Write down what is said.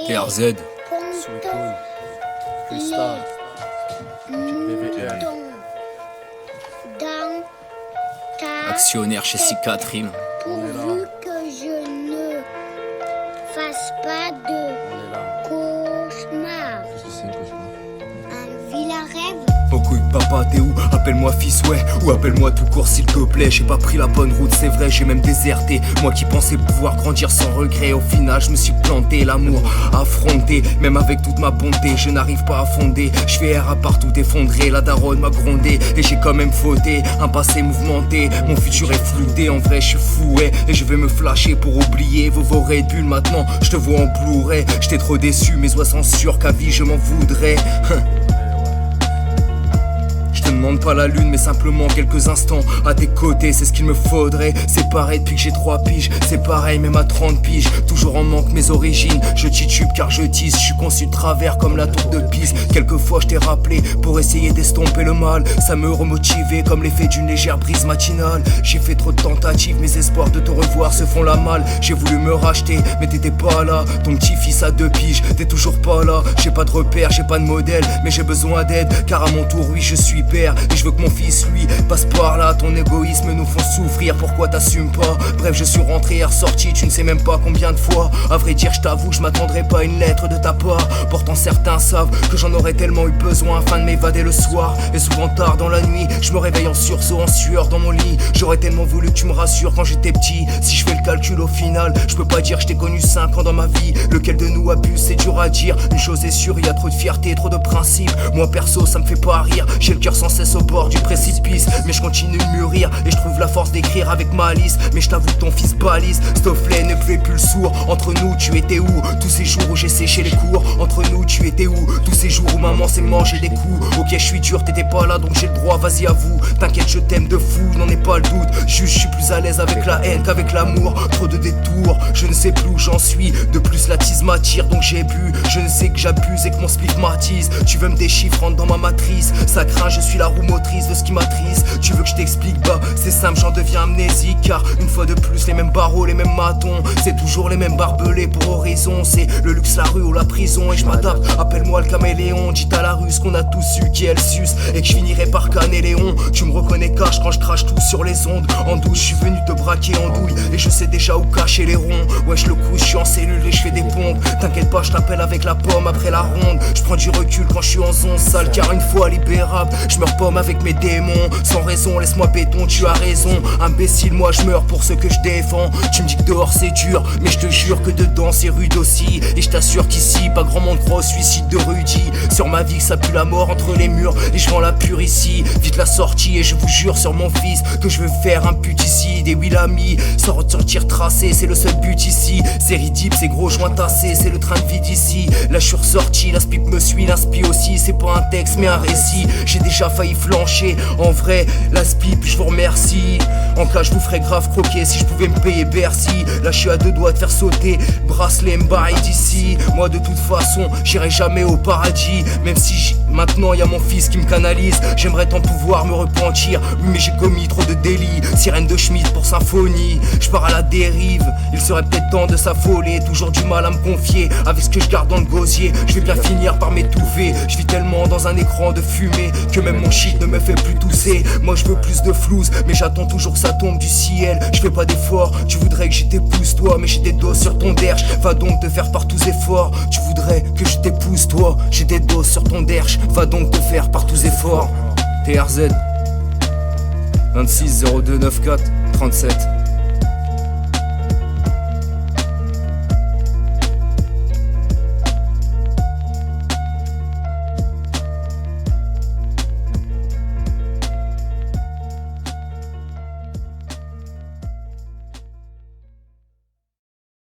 TRZ. Sweetcool, Freestyle, BVL. Actionnaire chez Cicatrine. Pourvu que je ne fasse pas de On est là. cauchemar. Qu'est-ce que c'est un cauchemar? Un vilain rêve. Oh couille papa t'es où? Appelle-moi fils ouais. Ou appelle-moi tout court s'il te plaît. J'ai pas pris la bonne route c'est vrai, j'ai même déserté. Moi qui pensais pouvoir grandir sans regret. Au final je me suis planté, l'amour affronté. Même avec toute ma bonté je n'arrive pas à fonder. Je fais erreur à partout effondré. La daronne m'a grondé et j'ai quand même fauté. Un passé mouvementé, mon futur est flouté. En vrai je suis fou ouais. Et je vais me flasher pour oublier vos Red Bull. Maintenant je te vois en Blu-ray. J'étais trop déçu, mes oies sont sûrs qu'à vie je m'en voudrais. Je te demande pas la lune mais simplement quelques instants à tes côtés, c'est ce qu'il me faudrait. C'est pareil depuis que j'ai 3 piges, c'est pareil même à 30 piges. Toujours en manque mes origines, je titube car je tisse. Je suis conçu de travers comme la tour de Pise. Quelquefois je t'ai rappelé pour essayer d'estomper le mal. Ça me remotivait comme l'effet d'une légère brise matinale. J'ai fait trop de tentatives, mes espoirs de te revoir se font la malle. J'ai voulu me racheter mais t'étais pas là. Ton petit fils à 2 piges, t'es toujours pas là. J'ai pas de repère, j'ai pas de modèle, mais j'ai besoin d'aide. Car à mon tour oui je suis père et je veux que mon fils lui passe par là. Ton égoïsme nous font souffrir, pourquoi t'assumes pas? Bref je suis rentré et ressorti, tu ne sais même pas combien de fois. À vrai dire je t'avoue je m'attendrai pas à une lettre de ta part. Pourtant certains savent que j'en aurais tellement eu besoin afin de m'évader le soir. Et souvent tard dans la nuit je me réveille en sursaut, en sueur dans mon lit. J'aurais tellement voulu que tu me rassures quand j'étais petit. Si je fais le calcul au final je peux pas dire que je t'ai connu 5 ans dans ma vie. Lequel de nous abuse c'est dur à dire. Une chose est sûre, il y a trop de fierté, trop de principes. Moi perso ça me fait pas rire. J'ai le cœur sans cesse au bord du précipice, mais je continue de mûrir et je trouve la force d'écrire avec malice. Mais je t'avoue que ton fils balise. Stofflet ne fais plus le sourd. Entre nous tu étais où? Tous ces jours où j'ai séché les cours. Entre nous tu étais où? Tous ces jours où maman s'est mangé des coups. Ok je suis dur, t'étais pas là donc j'ai le droit, vas-y à vous. T'inquiète je t'aime de fou, n'en ai pas le doute. Juste je suis plus à l'aise avec la haine qu'avec l'amour. Trop de détours, je ne sais plus où j'en suis. De plus la tise m'attire donc j'ai bu. Je ne sais que j'abuse et que mon spliff m'attise. Tu veux me déchiffrer, rentre dans ma matrice. Ça craint, je suis la roue motrice de ce qui m'attriste. Tu veux que je t'explique? Bah c'est simple, j'en deviens amnésique. Car une fois de plus les mêmes barreaux, les mêmes matons. C'est toujours les mêmes barbelés pour horizon. C'est le luxe, la rue ou la prison. Et je m'adapte, appelle-moi le caméléon. Dites à la rue ce qu'on a tous su qui est le sus. Et que je finirai par canner Léon. Tu me reconnais cache quand je crache tout sur les ondes. En douce, je suis venu te braquer en douille. Et je sais déjà où cacher les ronds. Wesh le coup, je suis en cellule et je fais des pompes. T'inquiète pas, je t'appelle avec la pomme après la ronde. Je prends du recul quand je suis en zone sale. Car une fois libérable, je me repomme avec mes démons. Sans raison, laisse-moi béton, tu as raison. Imbécile, moi je meurs pour ce que je défends. Tu me dis que dehors c'est dur, mais je te jure que dedans c'est rude aussi. Et je t'assure qu'ici, pas grand monde croit au suicide de Rudy. Sur ma vie que ça pue la mort entre les murs. Et je vends la pure ici, vite la sortie. Et je vous jure sur mon fils que je veux faire un puticide. Et oui l'ami, sans ressortir tracé, c'est le seul but ici. C'est ridicule, c'est gros joint tassé, c'est le train de vie d'ici. Là je suis ressorti, la spip me suit, l'inspi aussi. C'est pas un texte mais un récit. J'ai déjà failli flancher. En vrai, la spip, je vous remercie. En cas, je vous ferais grave croquer si je pouvais me payer Bercy. Là, je suis à 2 doigts de faire sauter bracelet m'barre d'ici. Moi, de toute façon, j'irai jamais au paradis. Même si maintenant, y a mon fils qui me canalise. J'aimerais tant pouvoir me repentir. Oui, mais j'ai commis trop de délits. Sirène de Schmitt pour symphonie. Je pars à la dérive. Il serait peut-être temps de s'affoler. Toujours du mal à me confier avec ce que je garde dans le gosier. Je vais bien finir par m'étouffer. Je vis tellement dans un écran de fumée que même mon shit ne me fait plus tousser. Moi je veux plus de flouze, mais j'attends toujours que ça tombe du ciel. Je fais pas d'efforts, tu voudrais que je t'épouse toi. Mais j'ai des doses sur ton derche, va donc te faire par tous efforts. Tu voudrais que je t'épouse toi. J'ai des doses sur ton derche, va donc te faire par tous efforts. TRZ 26 02 94 37